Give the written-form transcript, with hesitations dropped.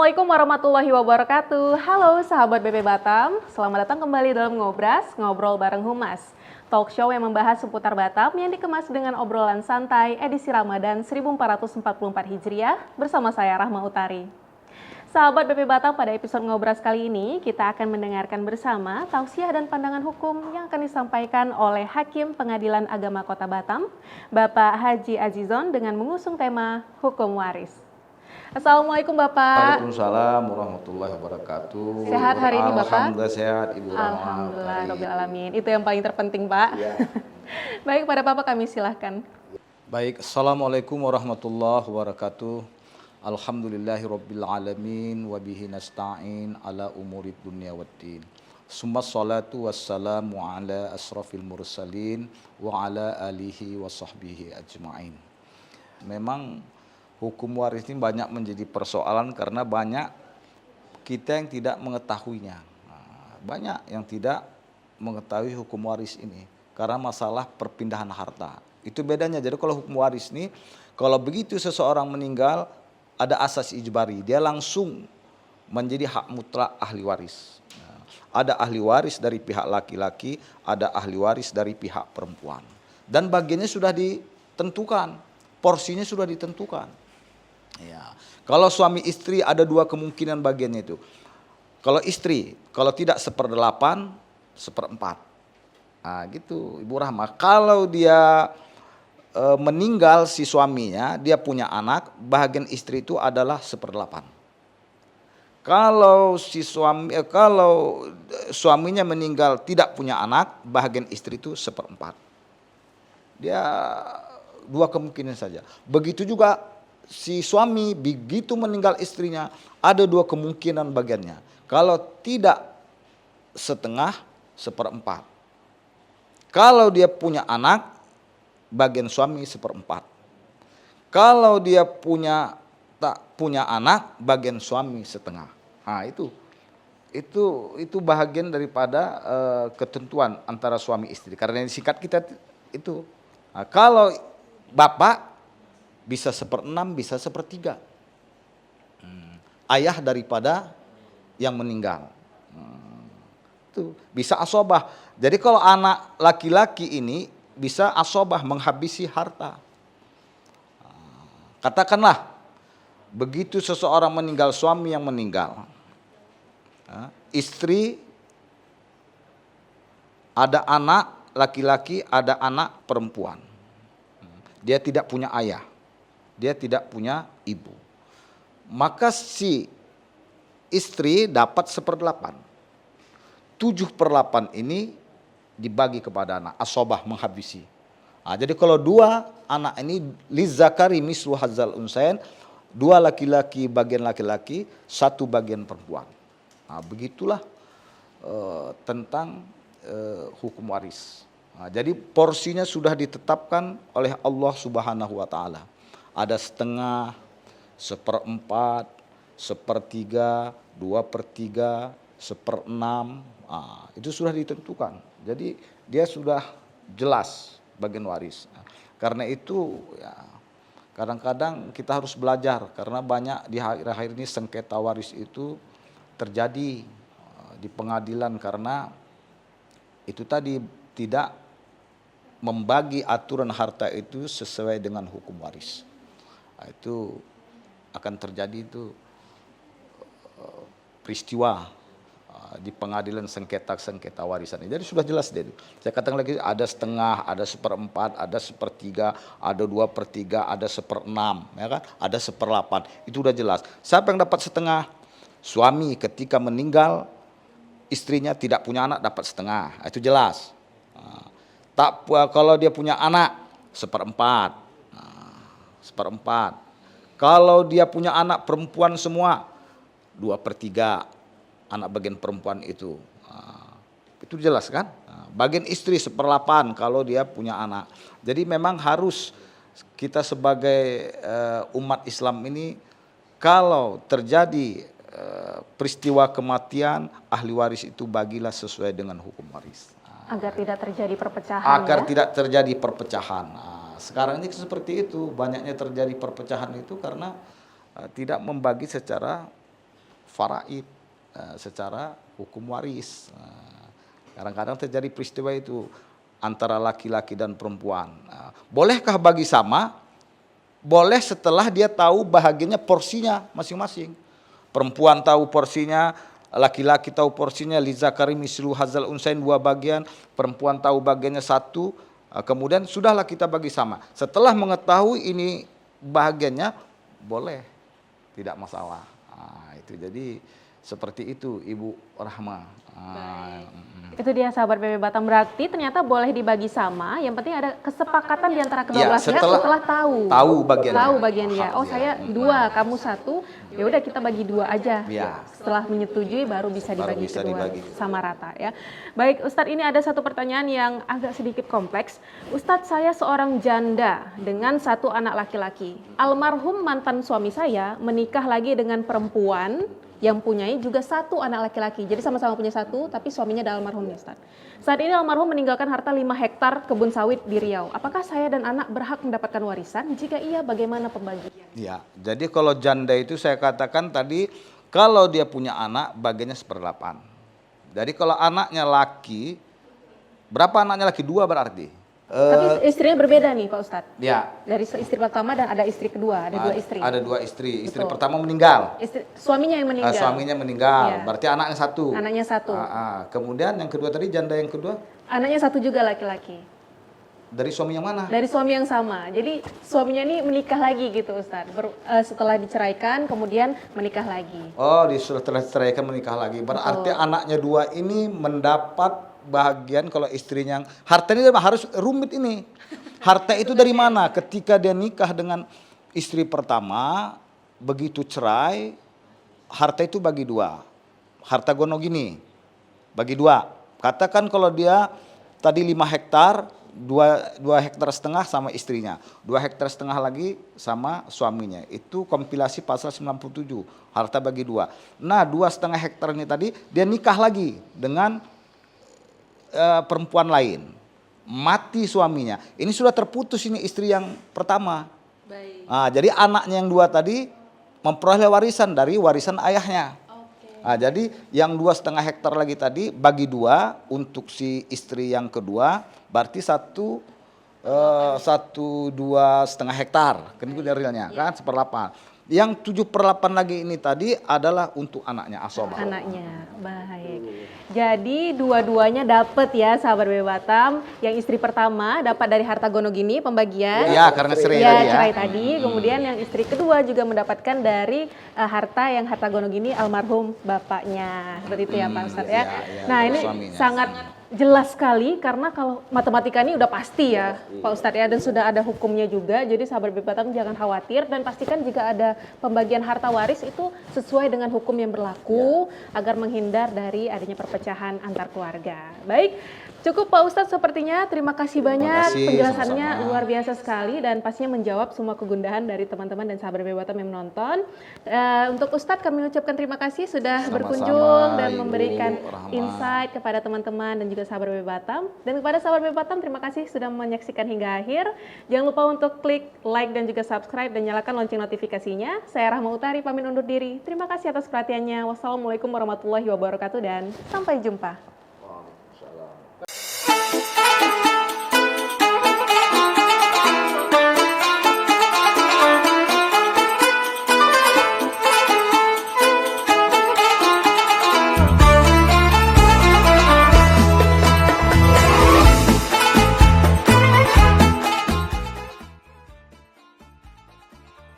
Assalamualaikum warahmatullahi wabarakatuh. Halo sahabat BP Batam, selamat datang kembali dalam Ngobras, Ngobrol Bareng Humas. Talk show yang membahas seputar Batam yang dikemas dengan obrolan santai edisi Ramadan 1444 Hijriah bersama saya Rahma Utari. Sahabat BP Batam, pada episode Ngobras kali ini kita akan mendengarkan bersama tausiah dan pandangan hukum yang akan disampaikan oleh Hakim Pengadilan Agama Kota Batam, Bapak Haji Azizon dengan mengusung tema Hukum Waris. Assalamualaikum Bapak. Waalaikumsalam warahmatullahi wabarakatuh. Sehat hari ini Bapak? Alhamdulillah sehat Ibu Rahma. Alhamdulillah Rabbil Alamin. Itu yang paling terpenting Pak. Ya. Baik, pada Bapak kami silahkan. Baik, Assalamualaikum warahmatullahi wabarakatuh. Alhamdulillahi Rabbil Alamin. Wabihi nasta'in ala umurid dunia waddin. Summa salatu wassalamu ala asrafil mursalin wa ala alihi wa sahbihi ajma'in. Memang hukum waris ini banyak menjadi persoalan karena banyak kita yang tidak mengetahuinya. Banyak yang tidak mengetahui hukum waris ini karena masalah perpindahan harta. Itu bedanya. Jadi kalau hukum waris ini, kalau begitu seseorang meninggal ada asas ijbari, dia langsung menjadi hak mutlak ahli waris. Ada ahli waris dari pihak laki-laki, ada ahli waris dari pihak perempuan. Dan bagiannya sudah ditentukan, porsinya sudah ditentukan. Ya, kalau suami istri ada dua kemungkinan bagiannya itu. Kalau istri, kalau tidak 1/8, 1/4. Nah, gitu Ibu Rahma. Kalau dia meninggal si suaminya, dia punya anak, bagian istri itu adalah 1/8. Kalau suaminya meninggal tidak punya anak, bagian istri itu 1/4. Dia dua kemungkinan saja. Begitu juga si suami begitu meninggal istrinya ada dua kemungkinan bagiannya. Kalau tidak 1/2, 1/4. Kalau dia punya anak, bagian suami 1/4. Kalau dia tak punya anak, bagian suami 1/2. Nah, itu bahagian daripada ketentuan antara suami istri. Karena yang singkat kita itu. Nah, kalau bapak bisa 1/6, bisa 1/3. Ayah daripada yang meninggal. Itu bisa asobah. Jadi kalau anak laki-laki ini bisa asobah, menghabisi harta. Katakanlah begitu seseorang meninggal, suami yang meninggal, istri ada anak laki-laki, ada anak perempuan. Dia tidak punya ayah. Dia tidak punya ibu. Maka si istri dapat 1/8. 7/8 ini dibagi kepada anak. Asobah, menghabisi. Nah, jadi kalau dua anak ini lizzakari mislu hadzal unsayain, dua laki-laki bagian laki-laki, satu bagian perempuan. Nah, begitulah tentang hukum waris. Nah, jadi porsinya sudah ditetapkan oleh Allah Subhanahu wa taala. Ada 1/2, 1/4, 1/3, 2/3, 1/6. Nah, itu sudah ditentukan. Jadi dia sudah jelas bagian waris. Karena itu ya, kadang-kadang kita harus belajar karena banyak di akhir-akhir ini sengketa waris itu terjadi di pengadilan karena itu tadi tidak membagi aturan harta itu sesuai dengan hukum waris. Nah, itu akan terjadi itu peristiwa di pengadilan sengketa warisan ini. Jadi sudah jelas deh. Saya katakan lagi ada 1/2, ada 1/4, ada 1/3, ada 2/3, ada 1/6, ya kan? Ada 1/8. Itu udah jelas. Siapa yang dapat 1/2? Suami ketika meninggal istrinya tidak punya anak dapat 1/2. Itu jelas. Kalau dia punya anak 1/4. 1/4. Kalau dia punya anak perempuan semua 2/3 anak bagian perempuan itu. Itu jelas kan? Bagian istri 1/8 kalau dia punya anak. Jadi memang harus kita sebagai umat Islam ini kalau terjadi peristiwa kematian ahli waris itu bagilah sesuai dengan hukum waris. Agar tidak terjadi perpecahan. Tidak terjadi perpecahan. Sekarang ini seperti itu, banyaknya terjadi perpecahan itu karena tidak membagi secara faraid, secara hukum waris. Kadang-kadang terjadi peristiwa itu antara laki-laki dan perempuan. Bolehkah bagi sama? Boleh setelah dia tahu bahagiannya porsinya masing-masing. Perempuan tahu porsinya, laki-laki tahu porsinya, lizakari mislu hazal unsain 2 bagian, perempuan tahu bagiannya 1, kemudian sudahlah kita bagi sama. Setelah mengetahui ini bahagiannya, boleh, tidak masalah. Itu jadi seperti itu Ibu Rahma. Itu dia sahabat BB Batam, berarti ternyata boleh dibagi sama, yang penting ada kesepakatan di antara kedua belah pihak setelah tahu bagiannya. Oh saya 2, kamu 1, ya udah kita bagi 2 aja. Setelah menyetujui baru bisa dibagi sama rata ya. Baik Ustadz, ini ada satu pertanyaan yang agak sedikit kompleks. Ustadz, saya seorang janda dengan 1 anak laki-laki. Almarhum mantan suami saya menikah lagi dengan perempuan yang punyai juga 1 anak laki-laki. Jadi sama-sama punya 1, tapi suaminya adalah almarhum ya Ustaz. Saat ini almarhum meninggalkan harta 5 hektar kebun sawit di Riau. Apakah saya dan anak berhak mendapatkan warisan? Jika iya, bagaimana pembagian? Ya, jadi kalau janda itu saya katakan tadi, kalau dia punya anak, bagiannya 1/8. Jadi kalau anaknya laki, berapa anaknya laki? 2 berarti. Tapi istrinya berbeda nih Pak Ustadz. Ya. Dari istri pertama dan ada istri kedua, ada 2 istri. Ada 2 istri. Istri pertama meninggal. Suaminya yang meninggal. Suaminya meninggal. Berarti anaknya 1. Anaknya 1. Kemudian yang kedua tadi, janda yang kedua? Anaknya 1 juga laki-laki. Dari suami yang mana? Dari suami yang sama. Jadi suaminya ini menikah lagi gitu Ustadz. Setelah diceraikan kemudian menikah lagi. Oh, setelah diceraikan menikah lagi. Berarti anaknya 2 ini mendapat bahagian kalau istrinya yang harta ini harus rumit ini. Harta itu dari mana? Ketika dia nikah dengan istri pertama, begitu cerai, harta itu bagi 2. Harta gono gini, bagi 2. Katakan kalau dia tadi 5 hektar, 2 hektar setengah sama istrinya, 2 hektar setengah lagi sama suaminya. Itu kompilasi pasal 97, harta bagi 2. Nah 2,5 hektar ini tadi dia nikah lagi dengan perempuan lain, mati suaminya. Ini sudah terputus ini istri yang pertama. Baik. Jadi anaknya yang 2 tadi memperoleh warisan dari warisan ayahnya. Jadi yang 2,5 hektar lagi tadi bagi 2 untuk si istri yang kedua, berarti 2,5 hektar. Kan itu dari realnya kan 1/8. Yang 7/8 lagi ini tadi adalah untuk anaknya, asobah. Anaknya, baik. Jadi dua-duanya dapat ya sahabat BB Batam. Yang istri pertama dapat dari harta gono gini pembagian. Ya, karena cerai tadi. Kemudian yang istri kedua juga mendapatkan dari harta gono gini almarhum bapaknya. Seperti itu ya Pak Ustadz ya. Nah ini suaminya. Sangat jelas sekali karena kalau matematika ini udah pasti ya Pak Ustadz ya, dan sudah ada hukumnya juga. Jadi sahabat BB Batam jangan khawatir dan pastikan jika ada pembagian harta waris itu sesuai dengan hukum yang berlaku agar menghindar dari adanya perpecahan antar keluarga. Baik, cukup Pak Ustadz sepertinya. Terima kasih banyak, penjelasannya sama-sama. Luar biasa sekali dan pastinya menjawab semua kegundahan dari teman-teman dan sahabat BB Batam yang menonton. Untuk Ustadz kami ucapkan terima kasih sudah sama-sama berkunjung dan memberikan insight kepada teman-teman dan juga sahabat BB Batam. Dan kepada sahabat BB Batam, terima kasih sudah menyaksikan hingga akhir. Jangan lupa untuk klik like dan juga subscribe dan nyalakan lonceng notifikasinya. Saya Rahma Utari pamit undur diri. Terima kasih atas perhatiannya. Wassalamualaikum warahmatullahi wabarakatuh dan sampai jumpa.